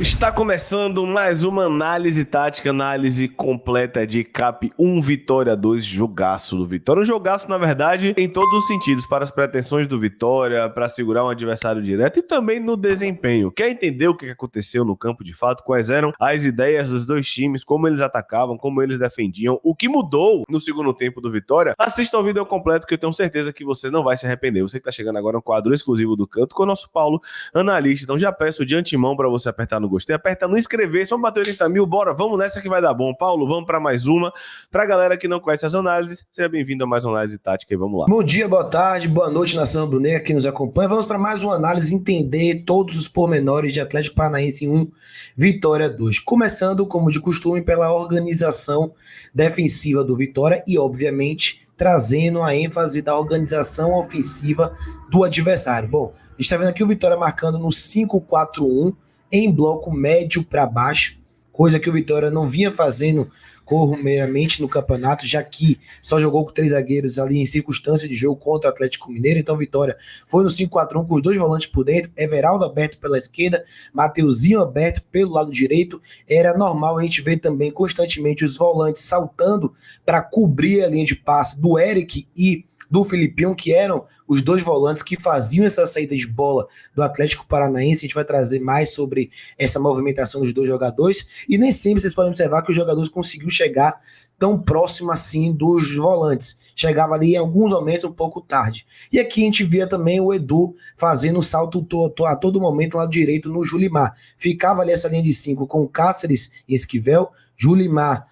Está começando mais uma análise tática, análise completa de CAP 1, Vitória 2, jogaço do Vitória. Um jogaço, na verdade, em todos os sentidos, para as pretensões do Vitória, para segurar um adversário direto e também no desempenho. Quer entender o que aconteceu no campo de fato? Quais eram as ideias dos dois times, como eles atacavam, como eles defendiam, o que mudou no segundo tempo do Vitória? Assista ao vídeo completo que eu tenho certeza que você não vai se arrepender. Você que está chegando agora no quadro exclusivo do Canto com o nosso Paulo, analista. Então já peço de antemão para você apertar no gostei, aperta no inscrever, vamos bater 80 mil, bora, vamos nessa que vai dar bom. Paulo, vamos para mais uma. Para a galera que não conhece as análises, seja bem-vindo a mais uma análise tática e vamos lá. Bom dia, boa tarde, boa noite, nação rubro-negra que nos acompanha. Vamos para mais uma análise, entender todos os pormenores de Atlético Paranaense 1, Vitória 2. Começando, como de costume, pela organização defensiva do Vitória e, obviamente, trazendo a ênfase da organização ofensiva do adversário. Bom, a gente está vendo aqui o Vitória marcando no 5-4-1, em bloco médio para baixo, coisa que o Vitória não vinha fazendo corrimeiramente no campeonato, já que só jogou com 3 zagueiros ali em circunstância de jogo contra o Atlético Mineiro. Então Vitória foi no 5-4-1 com os 2 volantes por dentro, Everaldo aberto pela esquerda, Mateuzinho aberto pelo lado direito. Era normal a gente ver também constantemente os volantes saltando para cobrir a linha de passe do Eric e do Filipinho, que eram os 2 volantes que faziam essa saída de bola do Atlético Paranaense. A gente vai trazer mais sobre essa movimentação dos 2 jogadores, e nem sempre vocês podem observar que os jogadores conseguiram chegar tão próximo assim dos volantes, chegava ali em alguns momentos um pouco tarde. E aqui a gente via também o Edu fazendo o salto a todo momento lado direito no Julimar, ficava ali essa linha de 5 com Cáceres e Esquivel, Julimar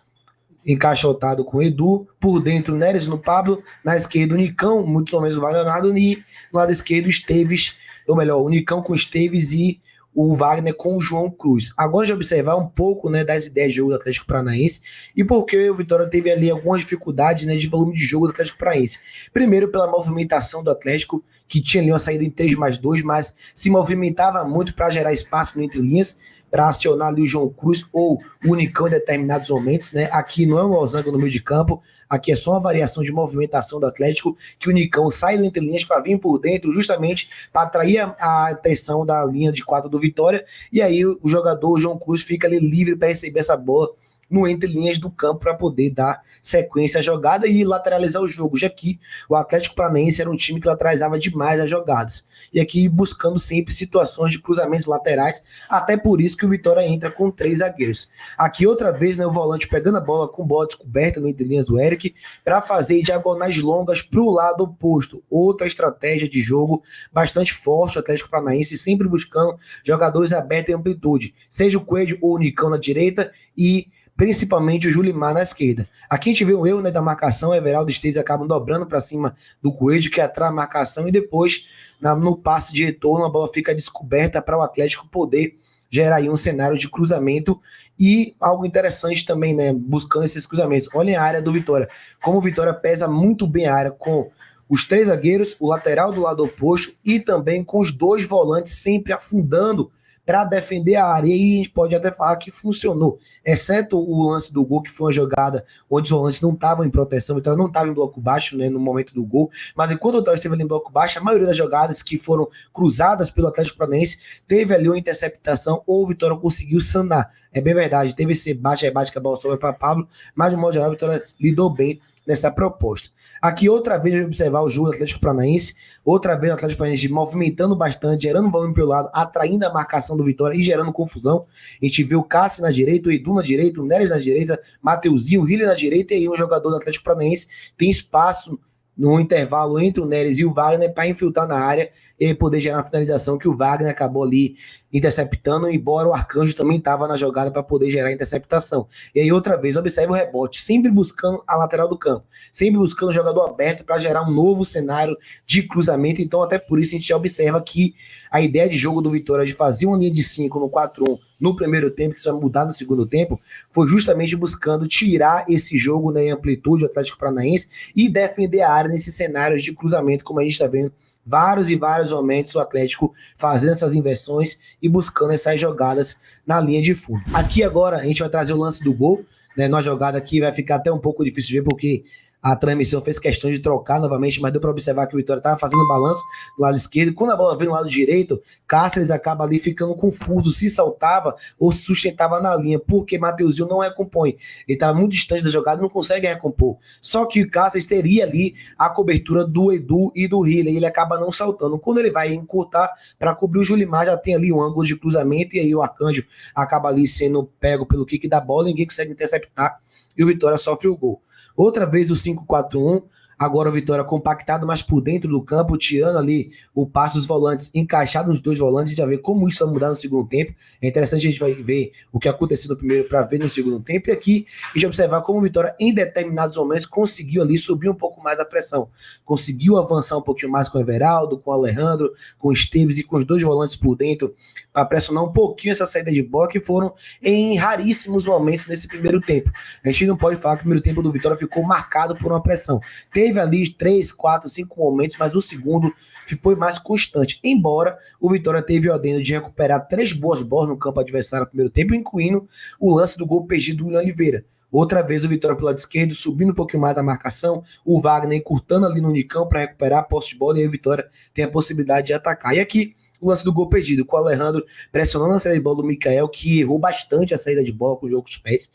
encaixotado com o Edu, por dentro Neres no Pablo, na esquerda o Nicão, muitos homens do Leonardo, e no lado esquerdo Esteves, ou melhor, o Nicão com Esteves e o Wagner com o João Cruz. Agora já observar um pouco, né, das ideias de jogo do Atlético Paranaense e porque o Vitória teve ali algumas dificuldades, né, de volume de jogo do Atlético Paranaense. Primeiro pela movimentação do Atlético, que tinha ali uma saída em 3+2, mas se movimentava muito para gerar espaço no entre linhas, para acionar ali o João Cruz ou o Nicão em determinados momentos, né? Aqui não é um losango no meio de campo, aqui é só uma variação de movimentação do Atlético, que o Nicão sai entre linhas para vir por dentro, justamente para atrair a atenção da linha de 4 do Vitória, e aí o jogador, o João Cruz, fica ali livre para receber essa bola no entre linhas do campo para poder dar sequência à jogada e lateralizar o jogo, já que o Atlético Paranaense era um time que lateralizava demais as jogadas. E aqui buscando sempre situações de cruzamentos laterais, até por isso que o Vitória entra com 3 zagueiros. Aqui outra vez, né, o volante pegando a bola com bola descoberta no entre linhas do Eric para fazer diagonais longas para o lado oposto. Outra estratégia de jogo bastante forte, o Atlético Paranaense sempre buscando jogadores abertos em amplitude, seja o Coelho ou o Nicão na direita e principalmente o Julimar na esquerda. Aqui a gente vê o erro, né, da marcação, Everaldo e Esteves acabam dobrando para cima do Coelho, que atrai a marcação, e depois, no passe de retorno, a bola fica descoberta para o Atlético poder gerar aí um cenário de cruzamento. E algo interessante também, né, buscando esses cruzamentos. Olhem a área do Vitória, como o Vitória pesa muito bem a área, com os 3 zagueiros, o lateral do lado oposto e também com os 2 volantes sempre afundando para defender a área, e a gente pode até falar que funcionou, exceto o lance do gol, que foi uma jogada onde os volantes não estavam em proteção, então não estava em bloco baixo, né, no momento do gol, mas enquanto o Vitória esteve ali em bloco baixo, a maioria das jogadas que foram cruzadas pelo Atlético Paranaense teve ali uma interceptação ou o Vitória conseguiu sanar. É bem verdade, teve esse bate que a bola sobe para Pablo, mas de modo geral o Vitória lidou bem nessa proposta. Aqui outra vez a gente observar o jogo do Atlético Paranaense, outra vez o Atlético Paranaense movimentando bastante, gerando volume pelo lado, atraindo a marcação do Vitória e gerando confusão. A gente viu o Cássio na direita, o Edu na direita, o Neres na direita, Mateuzinho, o Hiller na direita, e aí um jogador do Atlético Paranaense tem espaço no intervalo entre o Neres e o Wagner para infiltrar na área e poder gerar uma finalização que o Wagner acabou ali interceptando, embora o Arcanjo também estava na jogada para poder gerar interceptação. E aí outra vez, observe o rebote, sempre buscando a lateral do campo, sempre buscando o jogador aberto para gerar um novo cenário de cruzamento. Então até por isso a gente já observa que a ideia de jogo do Vitória de fazer uma linha de 5 no 4-1 no primeiro tempo, que isso vai mudar no segundo tempo, foi justamente buscando tirar esse jogo, né, em amplitude do Atlético Paranaense e defender a área nesses cenários de cruzamento, como a gente está vendo vários e vários momentos o Atlético fazendo essas inversões e buscando essas jogadas na linha de fundo. Aqui agora a gente vai trazer o lance do gol, né, na jogada aqui vai ficar até um pouco difícil de ver, porque a transmissão fez questão de trocar novamente, mas deu para observar que o Vitória estava fazendo balanço no lado esquerdo. Quando a bola veio no lado direito, Cáceres acaba ali ficando confuso, se saltava ou se sustentava na linha, porque Mateuzinho não recompõe. Ele estava muito distante da jogada e não consegue recompor. Só que o Cáceres teria ali a cobertura do Edu e do Hiller, e ele acaba não saltando. Quando ele vai encurtar para cobrir o Julimar, já tem ali um ângulo de cruzamento, e aí o Arcanjo acaba ali sendo pego pelo kick da bola, ninguém consegue interceptar, e o Vitória sofre o gol. Outra vez o 5-4-1, agora o Vitória compactado, mas por dentro do campo, tirando ali o passe dos volantes, encaixado nos dois volantes. A gente vai ver como isso vai mudar no segundo tempo. É interessante, a gente vai ver o que aconteceu no primeiro para ver no segundo tempo. E aqui a gente vai observar como o Vitória, em determinados momentos, conseguiu ali subir um pouco mais a pressão. Conseguiu avançar um pouquinho mais com o Everaldo, com o Alejandro, com o Esteves e com os dois volantes por dentro, para pressionar um pouquinho essa saída de bola, que foram em raríssimos momentos nesse primeiro tempo. A gente não pode falar que o primeiro tempo do Vitória ficou marcado por uma pressão. Teve ali 3, 4, 5 momentos, mas o segundo foi mais constante. Embora o Vitória teve o adendo de recuperar 3 boas bolas no campo adversário no primeiro tempo, incluindo o lance do gol perdido do William Oliveira. Outra vez o Vitória pelo lado esquerdo, subindo um pouquinho mais a marcação, o Wagner encurtando ali no Nicão para recuperar a posse de bola, e aí o Vitória tem a possibilidade de atacar. E aqui o lance do gol perdido, com o Alejandro pressionando a saída de bola do Mikael, que errou bastante a saída de bola com o jogo com os pés.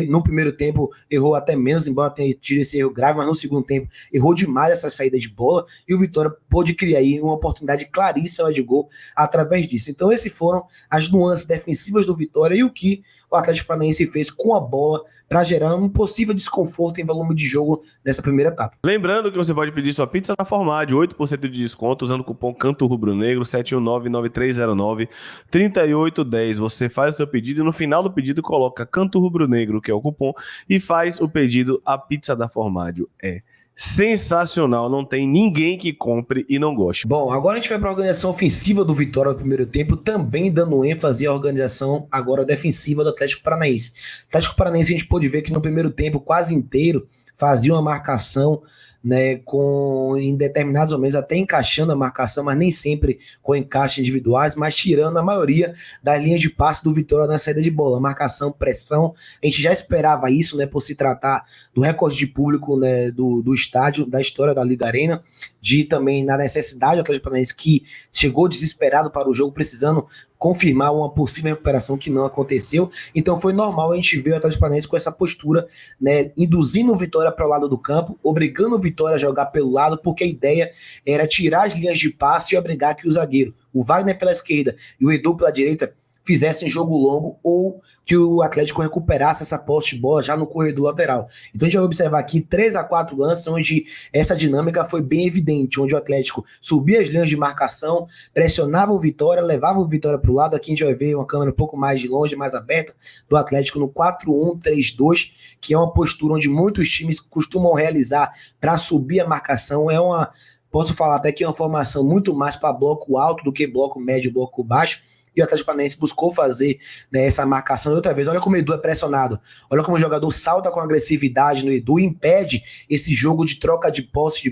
No primeiro tempo errou até menos, embora tenha tido esse erro grave, mas no segundo tempo errou demais essa saída de bola, e o Vitória pôde criar aí uma oportunidade claríssima de gol através disso. Então esses foram as nuances defensivas do Vitória e o que o Atlético Paranaense fez com a bola para gerar um possível desconforto em volume de jogo nessa primeira etapa. Lembrando que você pode pedir sua pizza na Formaggio, 8% de desconto usando o cupom Canto Rubro Negro, 719-9309-3810. Você faz o seu pedido e no final do pedido coloca Canto Rubro Negro, que é o cupom, e faz o pedido. A pizza da Formaggio é sensacional, não tem ninguém que compre e não goste. Bom, agora a gente vai para a organização ofensiva do Vitória no primeiro tempo, também dando ênfase à organização agora defensiva do Atlético Paranaense. O Atlético Paranaense, a gente pôde ver que no primeiro tempo quase inteiro fazia uma marcação, né, em determinados momentos até encaixando a marcação, mas nem sempre com encaixes individuais, mas tirando a maioria das linhas de passe do Vitória na saída de bola, marcação, pressão. A gente já esperava isso, né, por se tratar do recorde de público, né, do estádio, da história da Liga Arena, de também na necessidade do Atlético Paranaense, que chegou desesperado para o jogo, precisando confirmar uma possível recuperação que não aconteceu. Então foi normal a gente ver o Atlético Paranaense com essa postura, né, induzindo o Vitória para o lado do campo, obrigando o Vitória a jogar pelo lado, porque a ideia era tirar as linhas de passe e obrigar que o zagueiro, o Wagner pela esquerda e o Edu pela direita, fizessem jogo longo ou que o Atlético recuperasse essa posse de bola já no corredor lateral. Então a gente vai observar aqui 3 a 4 lances onde essa dinâmica foi bem evidente, onde o Atlético subia as linhas de marcação, pressionava o Vitória, levava o Vitória para o lado. Aqui a gente vai ver uma câmera um pouco mais de longe, mais aberta, do Atlético no 4-1-3-2, que é uma postura onde muitos times costumam realizar para subir a marcação. Posso falar até que é uma formação muito mais para bloco alto do que bloco médio, bloco baixo. E o Atlético Paranaense buscou fazer, né, essa marcação. E outra vez, olha como o Edu é pressionado. Olha como o jogador salta com agressividade no Edu e impede esse jogo de troca de posse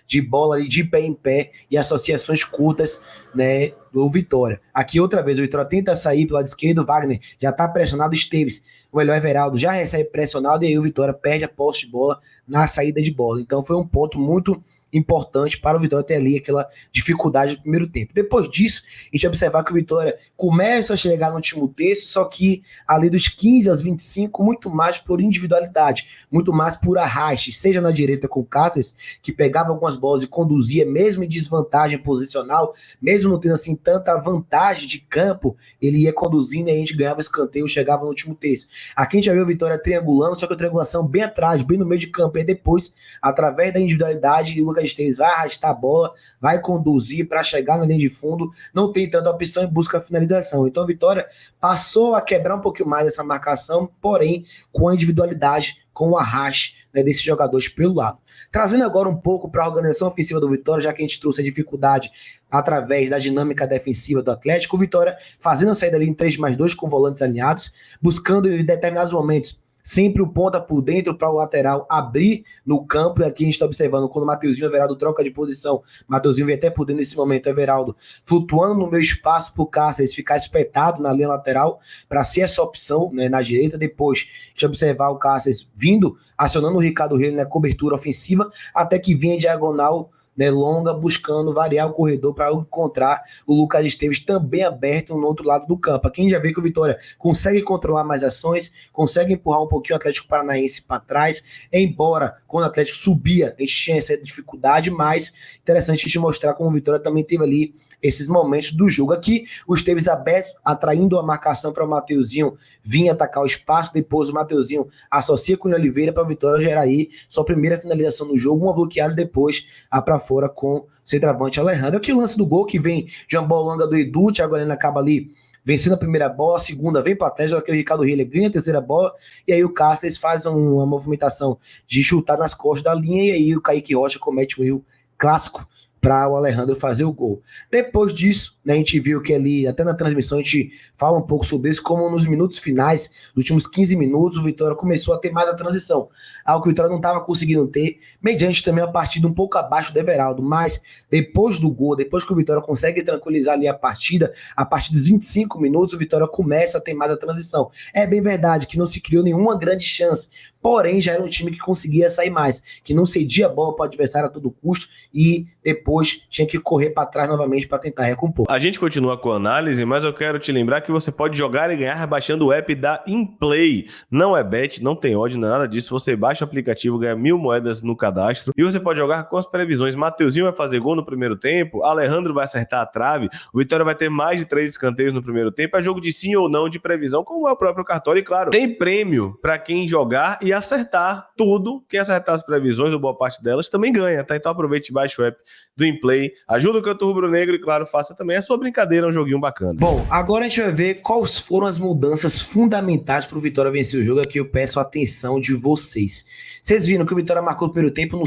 de bola ali de pé em pé e associações curtas, né, do Vitória. Aqui outra vez, o Vitória tenta sair pelo lado esquerdo, o Wagner já está pressionado, Esteves, o melhor Everaldo já recebe pressionado, e aí o Vitória perde a posse de bola na saída de bola. Então foi um ponto muito importante para o Vitória ter ali aquela dificuldade no primeiro tempo. Depois disso, a gente vai observar que o Vitória começa a chegar no último terço, só que ali dos 15 aos 25, muito mais por individualidade, muito mais por arraste, seja na direita com o Cáceres, que pegava algumas bolas e conduzia, mesmo em desvantagem posicional, mesmo não tendo assim tanta vantagem de campo, ele ia conduzindo e a gente ganhava escanteio, chegava no último terço. Aqui a gente já viu o Vitória triangulando, só que a triangulação bem atrás, bem no meio de campo, e depois, através da individualidade, o Lucas Esteves vai arrastar a bola, vai conduzir para chegar na linha de fundo, não tem tanta opção e busca a finalização. Então a Vitória passou a quebrar um pouquinho mais essa marcação, porém com a individualidade, com o arraste, né, desses jogadores pelo lado. Trazendo agora um pouco para a organização ofensiva do Vitória, já que a gente trouxe a dificuldade através da dinâmica defensiva do Atlético, o Vitória fazendo a saída ali em 3+2 com volantes alinhados, buscando em determinados momentos sempre o ponta por dentro para o lateral abrir no campo, e aqui a gente está observando quando o Mateuzinho e o Everaldo troca de posição, Mateuzinho vem até por dentro nesse momento, o Everaldo flutuando no meio espaço para o Cáceres ficar espetado na linha lateral, para ser essa opção, né, na direita, depois de observar o Cáceres vindo, acionando o Ricardo Reis na cobertura ofensiva, até que vinha diagonal, né, longa, buscando variar o corredor para encontrar o Lucas Esteves também aberto no outro lado do campo. Aqui a gente já vê que o Vitória consegue controlar mais ações, consegue empurrar um pouquinho o Atlético Paranaense para trás, embora quando o Atlético subia, a gente tinha essa dificuldade, mas interessante a gente mostrar como o Vitória também teve ali esses momentos do jogo. Aqui, o Esteves aberto, atraindo a marcação para o Mateuzinho vir atacar o espaço, depois o Mateuzinho associa com o Oliveira para o Vitória gerar aí sua primeira finalização no jogo, uma bloqueada depois a para fora com o centroavante Alejandro. Aqui o lance do gol que vem de uma bola longa do Edu, Thiago Heleno acaba ali vencendo a primeira bola, a segunda vem para trás, aqui o Ricardo Reis ganha a terceira bola, e aí o Cáceres faz uma movimentação de chutar nas costas da linha, e aí o Kaique Rocha comete um erro clássico para o Alejandro fazer o gol. Depois disso, né, a gente viu que ali, até na transmissão, a gente fala um pouco sobre isso, como nos minutos finais, nos últimos 15 minutos, o Vitória começou a ter mais a transição, algo que o Vitória não estava conseguindo ter, mediante também a partida um pouco abaixo do Everaldo, mas depois do gol, depois que o Vitória consegue tranquilizar ali a partida, a partir dos 25 minutos, o Vitória começa a ter mais a transição. É bem verdade que não se criou nenhuma grande chance, porém já era um time que conseguia sair mais, que não cedia a bola para o adversário a todo custo e depois tinha que correr para trás novamente para tentar recompor. A gente continua com a análise, mas eu quero te lembrar que você pode jogar e ganhar baixando o app da InPlay. Não é bet, não tem odd, não é nada disso. Você baixa o aplicativo, ganha 1.000 moedas no cadastro e você pode jogar com as previsões. Mateuzinho vai fazer gol no primeiro tempo, Alejandro vai acertar a trave, o Vitória vai ter mais de 3 escanteios no primeiro tempo. É jogo de sim ou não de previsão, como é o próprio cartório. E claro, tem prêmio para quem jogar e acertar tudo. Quem acertar as previsões, ou boa parte delas, também ganha, tá? Então aproveite e baixe o app do InPlay, ajuda o canto rubro-negro e claro, faça também a sua brincadeira, é um joguinho bacana. Bom, agora a gente vai ver quais foram as mudanças fundamentais para o Vitória vencer o jogo. Aqui eu peço a atenção de vocês. Vocês viram que o Vitória marcou o primeiro tempo no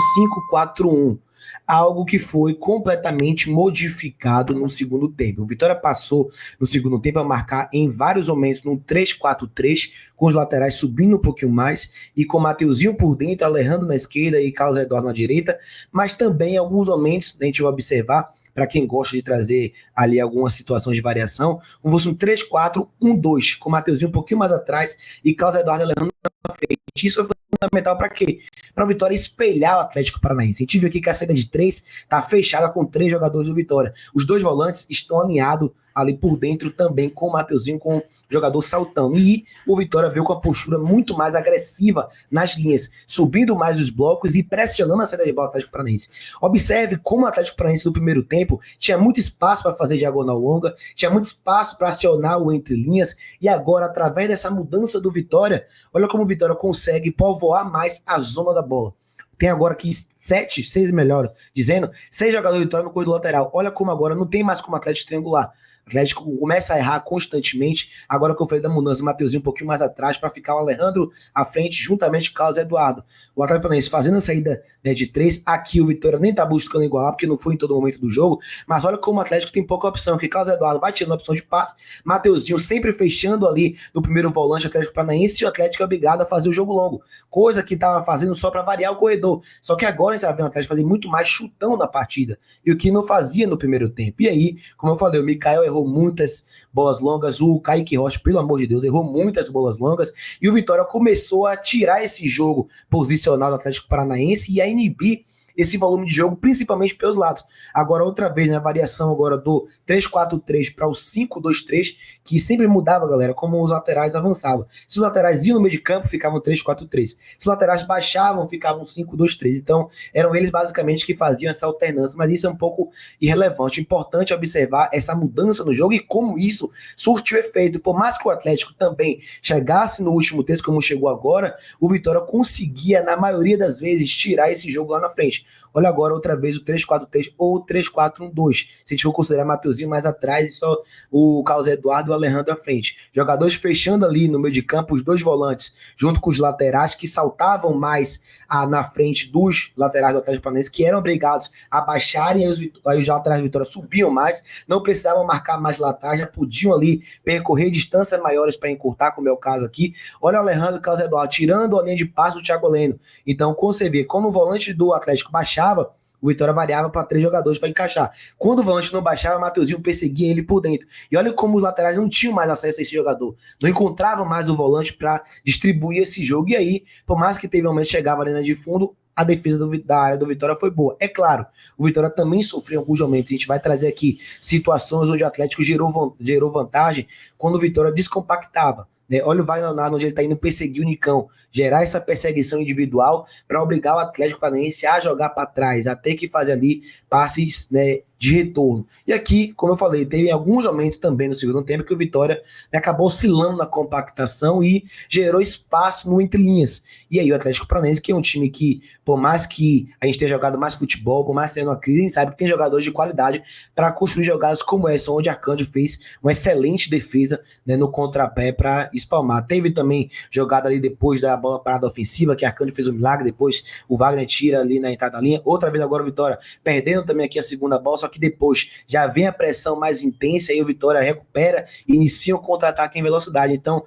5-4-1, algo que foi completamente modificado no segundo tempo. O Vitória passou no segundo tempo a marcar em vários momentos no 3-4-3, com os laterais subindo um pouquinho mais e com Mateuzinho por dentro, Alejandro na esquerda e Carlos Eduardo na direita, mas também em alguns momentos, a gente vai observar, para quem gosta de trazer ali algumas situações de variação, como fosse um 3-4-1-2, com o Mateuzinho um pouquinho mais atrás e Carlos Eduardo e Alejandro na frente. Isso foi fundamental para quê? Para o Vitória espelhar o Atlético Paranaense. A gente viu aqui que a saída de 3 está fechada com 3 jogadores do Vitória. Os 2 volantes estão alinhados ali por dentro também com o Mateuzinho, com o jogador saltando. E o Vitória veio com a postura muito mais agressiva nas linhas, subindo mais os blocos e pressionando a saída de bola do Atlético Paranaense. Observe como o Atlético Paranaense no primeiro tempo tinha muito espaço para fazer diagonal longa, tinha muito espaço para acionar o entre linhas, e agora, através dessa mudança do Vitória, olha como o Vitória consegue povoar mais a zona da bola. Tem agora aqui 6 melhor, dizendo 6 jogadores de Vitória no corredor lateral. Olha como agora não tem mais como Atlético triangular. O Atlético começa a errar constantemente. Agora que eu falei da mudança, o Mateuzinho um pouquinho mais atrás para ficar o Alejandro à frente, juntamente com o Carlos Eduardo. O Atlético Paranaense fazendo a saída, né, de 3. Aqui o Vitória nem tá buscando igualar, porque não foi em todo momento do jogo. Mas olha como o Atlético tem pouca opção, que Carlos Eduardo vai tirando a opção de passe, Mateuzinho sempre fechando ali no primeiro volante Atlético Paranaense, e o Atlético é obrigado a fazer o jogo longo. Coisa que estava fazendo só para variar o corredor. Só que agora a gente vai ver o Atlético fazer muito mais chutão na partida, e o que não fazia no primeiro tempo. E aí, como eu falei, o Mikael errou muitas bolas longas, o Kaique Rocha, pelo amor de Deus, errou muitas bolas longas, e o Vitória começou a tirar esse jogo posicional do Atlético Paranaense e a inibir esse volume de jogo, principalmente pelos lados. Agora, outra vez, na variação agora do 3-4-3 para o 5-2-3, que sempre mudava, galera, como os laterais avançavam. Se os laterais iam no meio de campo, ficavam 3-4-3. Se os laterais baixavam, ficavam 5-2-3. Então, eram eles basicamente que faziam essa alternância, mas isso é um pouco irrelevante. Importante observar essa mudança no jogo e como isso surtiu efeito. Por mais que o Atlético também chegasse no último terço, como chegou agora, o Vitória conseguia, na maioria das vezes, tirar esse jogo lá na frente. frente. Olha agora outra vez o 3-4-3 ou 3-4-1-2. Se a gente for considerar Mateuzinho mais atrás e só o Carlos Eduardo e o Alejandro à frente. Jogadores fechando ali no meio de campo, os dois volantes, junto com os laterais que saltavam mais na frente dos laterais do Atlético Paranaense, que eram obrigados a baixarem, aí os laterais do Vitória subiam mais, não precisavam marcar mais lá atrás, já podiam ali percorrer distâncias maiores para encurtar, como é o caso aqui. Olha o Alejandro e o Carlos Eduardo tirando a linha de passe do Thiago Heleno. Então, quando você vê, como o volante do Atlético baixava, o Vitória variava para 3 jogadores para encaixar. Quando o volante não baixava, o Mateuzinho perseguia ele por dentro. E olha como os laterais não tinham mais acesso a esse jogador. Não encontravam mais o volante para distribuir esse jogo. E aí, por mais que teve momentos que chegava ali na linha de fundo, a defesa da área do Vitória foi boa. É claro, o Vitória também sofreu alguns momentos. A gente vai trazer aqui situações onde o Atlético gerou vantagem quando o Vitória descompactava. Olha o Wagner Leonardo, onde ele está indo perseguir o Nicão, gerar essa perseguição individual para obrigar o Atlético Paranaense a jogar para trás, a ter que fazer ali passes, de retorno. E aqui, como eu falei, teve alguns momentos também no segundo tempo que o Vitória acabou oscilando na compactação e gerou espaço no entre linhas. E aí o Atlético Paranaense, que é um time que, por mais que a gente tenha jogado mais futebol, por mais que tenha uma crise, a gente sabe que tem jogadores de qualidade para construir jogadas como essa, onde a Cândido fez uma excelente defesa no contrapé para espalmar. Teve também jogada ali depois da bola parada ofensiva, que a Cândido fez um milagre, depois o Wagner tira ali na entrada da linha. Outra vez agora o Vitória perdendo também aqui a segunda bola, só que depois já vem a pressão mais intensa e o Vitória recupera e inicia um contra-ataque em velocidade. Então,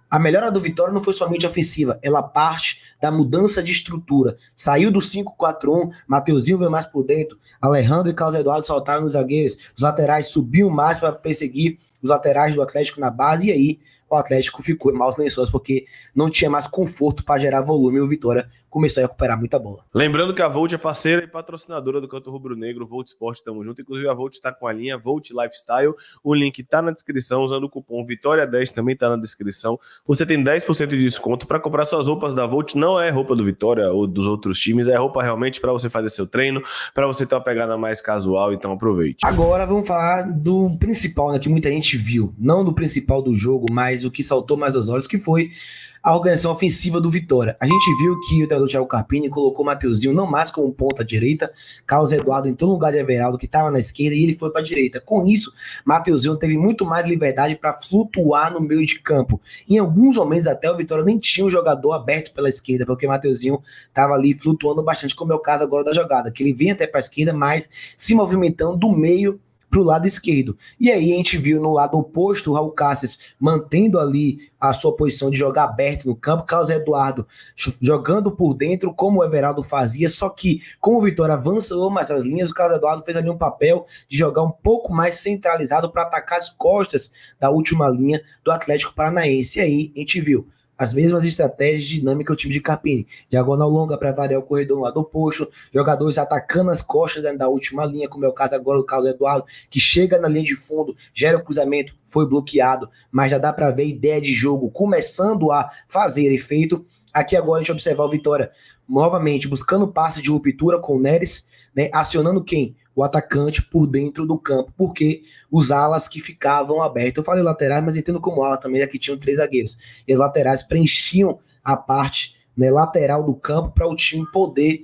a melhora do Vitória não foi somente ofensiva, ela parte da mudança de estrutura. Saiu do 5-4-1, Mateuzinho veio mais por dentro, Alejandro e Carlos Eduardo saltaram nos zagueiros, os laterais subiam mais para perseguir os laterais do Atlético na base, e aí o Atlético ficou em maus lençóis, porque não tinha mais conforto para gerar volume, e o Vitória começou a recuperar muita bola. Lembrando que a Volt é parceira e patrocinadora do Canto Rubro Negro, Volt Sport, tamo junto. Inclusive a Volt está com a linha Volt Lifestyle, o link tá na descrição, usando o cupom Vitória10 também tá na descrição. Você tem 10% de desconto para comprar suas roupas da Volt, não é roupa do Vitória ou dos outros times, é roupa realmente para você fazer seu treino, para você ter uma pegada mais casual, então aproveite. Agora vamos falar do principal, que muita gente viu, não do principal do jogo, mas o que saltou mais aos olhos, que foi a organização ofensiva do Vitória. A gente viu que o treinador Thiago Carpini colocou o Mateuzinho não mais como ponta direita, Carlos Eduardo entrou no lugar de Everaldo, que estava na esquerda, e ele foi para a direita. Com isso, Mateuzinho teve muito mais liberdade para flutuar no meio de campo. Em alguns momentos até o Vitória nem tinha um jogador aberto pela esquerda, porque o Mateuzinho estava ali flutuando bastante, como é o caso agora da jogada, que ele vem até para a esquerda, mas se movimentando do meio para o lado esquerdo. E aí a gente viu no lado oposto o Raul Cáceres mantendo ali a sua posição de jogar aberto no campo, Carlos Eduardo jogando por dentro como o Everaldo fazia, só que como o Vitória avançou mais as linhas, o Carlos Eduardo fez ali um papel de jogar um pouco mais centralizado para atacar as costas da última linha do Atlético Paranaense. E aí a gente viu as mesmas estratégias dinâmicas do time de Carpini. Diagonal longa para variar o corredor no lado oposto, jogadores atacando as costas da última linha, como é o caso agora do Carlos Eduardo, que chega na linha de fundo, gera o cruzamento, foi bloqueado, mas já dá para ver a ideia de jogo começando a fazer efeito. Aqui agora a gente observar o Vitória novamente buscando passe de ruptura com o Neres, acionando quem? O atacante por dentro do campo, porque os alas que ficavam abertos, eu falei laterais, mas entendo como ala também, já que tinham 3 zagueiros, e as laterais preenchiam a parte lateral do campo para o time poder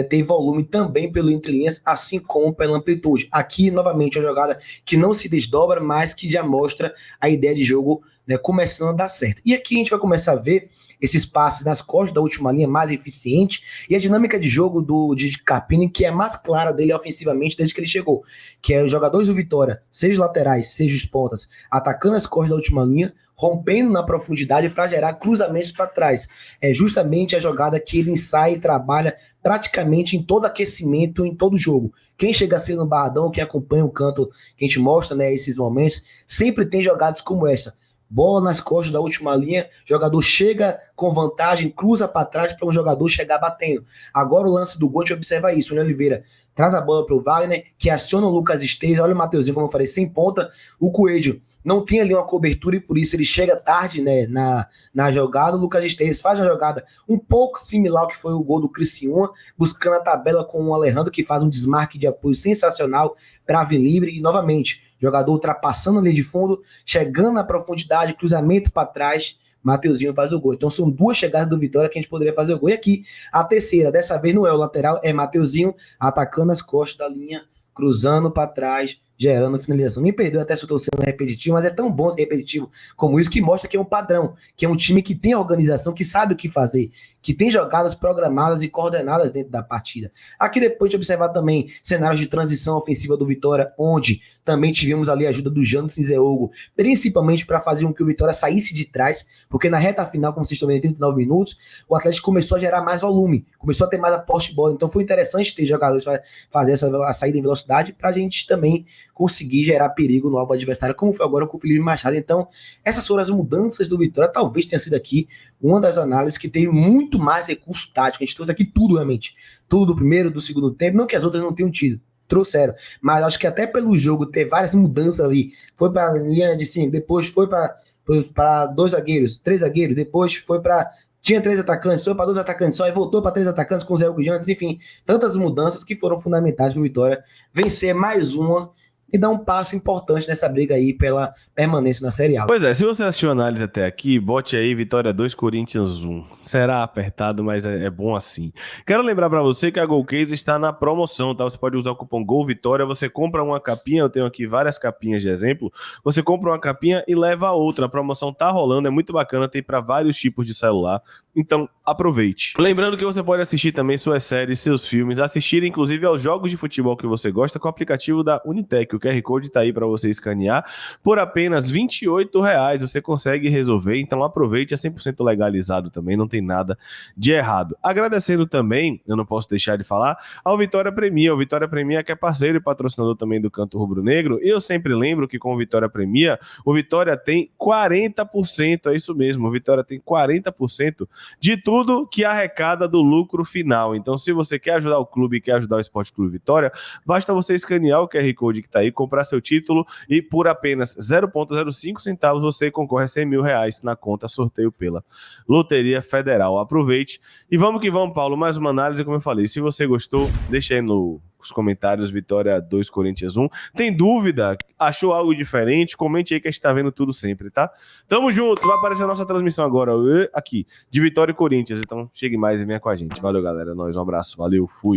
ter volume também pelo entre linhas, assim como pela amplitude. Aqui, novamente, uma jogada que não se desdobra, mas que já mostra a ideia de jogo começando a dar certo. E aqui a gente vai começar a ver esses passes nas costas da última linha mais eficiente e a dinâmica de jogo de Carpini, que é mais clara dele ofensivamente desde que ele chegou, que é os jogadores do Vitória, seja os laterais, seja os pontas, atacando as costas da última linha, rompendo na profundidade para gerar cruzamentos para trás. É justamente a jogada que ele ensaia e trabalha praticamente em todo aquecimento, em todo jogo. Quem chega a ser no Barradão, que acompanha o canto que a gente mostra, esses momentos, sempre tem jogadas como essa. Bola nas costas da última linha, jogador chega com vantagem, cruza para trás para um jogador chegar batendo. Agora o lance do gol, a gente observa isso, o Oliveira traz a bola para o Wagner, que aciona o Lucas Esteves, olha o Mateuzinho, como eu falei, sem ponta, o Coelho não tem ali uma cobertura e por isso ele chega tarde na jogada. O Lucas Esteves faz uma jogada um pouco similar ao que foi o gol do Criciúma, buscando a tabela com o Alejandro, que faz um desmarque de apoio sensacional para vir livre e novamente, jogador ultrapassando ali de fundo, chegando na profundidade, cruzamento para trás Mateuzinho faz o gol. Então são duas chegadas do Vitória que a gente poderia fazer o gol. E aqui, a terceira, dessa vez não é o lateral, é Mateuzinho atacando as costas da linha, cruzando para trás, gerando finalização. Me perdoe até se eu estou sendo repetitivo, mas é tão bom ser repetitivo como isso, que mostra que é um padrão, que é um time que tem organização, que sabe o que fazer, que tem jogadas programadas e coordenadas dentro da partida. Aqui depois de observar também cenários de transição ofensiva do Vitória, onde também tivemos ali a ajuda do Janderson e Zé Hugo, principalmente para fazer com que o Vitória saísse de trás, porque na reta final, como vocês estão vendo, em 39 minutos, o Atlético começou a gerar mais volume, começou a ter mais a posse de bola, então foi interessante ter jogadores para fazer a saída em velocidade, para a gente também conseguir gerar perigo no alvo adversário, como foi agora com o Felipe Machado. Então, essas foram as mudanças do Vitória. Talvez tenha sido aqui uma das análises que teve muito mais recurso tático. A gente trouxe aqui tudo, realmente. Tudo do primeiro, do segundo tempo. Não que as outras não tenham tido. Trouxeram. Mas acho que até pelo jogo ter várias mudanças ali. Foi para a linha de 5, depois foi para 2 zagueiros, 3 zagueiros, depois foi para... Tinha 3 atacantes, foi para 2 atacantes só, e voltou para 3 atacantes com o Zé Hugo Jantes. Enfim, tantas mudanças que foram fundamentais para o Vitória vencer mais uma e dar um passo importante nessa briga aí pela permanência na Série A. Pois é, se você assistiu a análise até aqui, bote aí Vitória 2, Corinthians 1. Será apertado, mas é bom assim. Quero lembrar pra você que a Golcase está na promoção, tá? Você pode usar o cupom GOLVITORIA, você compra uma capinha, eu tenho aqui várias capinhas de exemplo, você compra uma capinha e leva a outra. A promoção tá rolando, é muito bacana, tem para vários tipos de celular. Então, aproveite. Lembrando que você pode assistir também suas séries, seus filmes, assistir inclusive aos jogos de futebol que você gosta com o aplicativo da Unitec. O QR Code tá aí para você escanear. Por apenas R$ 28 você consegue resolver. Então, aproveite, é 100% legalizado também, não tem nada de errado. Agradecendo também, eu não posso deixar de falar, ao Vitória Premia. O Vitória Premia que é parceiro e patrocinador também do Canto Rubro Negro. E eu sempre lembro que com o Vitória Premia, o Vitória tem 40%, é isso mesmo, o Vitória tem 40% de tudo que arrecada do lucro final. Então, se você quer ajudar o clube e quer ajudar o Esporte Clube Vitória, basta você escanear o QR Code que está aí, comprar seu título e por apenas 0,05 centavos você concorre a R$100.000 na conta sorteio pela Loteria Federal. Aproveite e vamos que vamos, Paulo. Mais uma análise, como eu falei. Se você gostou, deixa aí nos comentários Vitória 2, Corinthians 1. Tem dúvida? Achou algo diferente? Comente aí que a gente tá vendo tudo sempre, tá? Tamo junto, vai aparecer a nossa transmissão agora aqui, de Vitória e Corinthians. Então chegue mais e venha com a gente. Valeu, galera. Um abraço, valeu, fui.